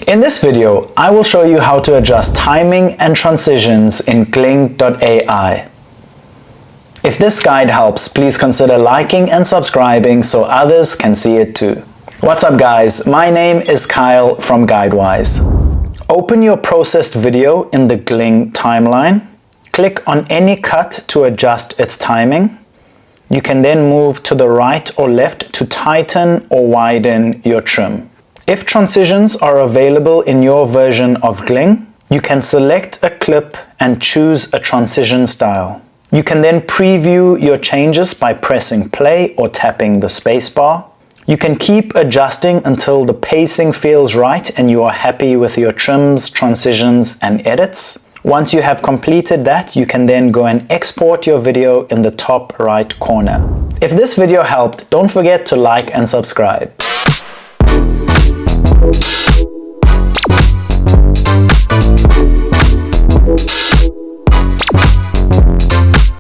In this video, I will show you how to adjust timing and transitions in Gling AI. If this guide helps, please consider liking and subscribing so others can see it too. What's up guys, my name is Kyle from GuideWise. Open your processed video in the Gling timeline. Click on any cut to adjust its timing. You can then move to the right or left to tighten or widen your trim. If transitions are available in your version of Gling, you can select a clip and choose a transition style. You can then preview your changes by pressing play or tapping the spacebar. You can keep adjusting until the pacing feels right and you are happy with your trims, transitions, and edits. Once you have completed that, you can then go and export your video in the top right corner. If this video helped, don't forget to like and subscribe.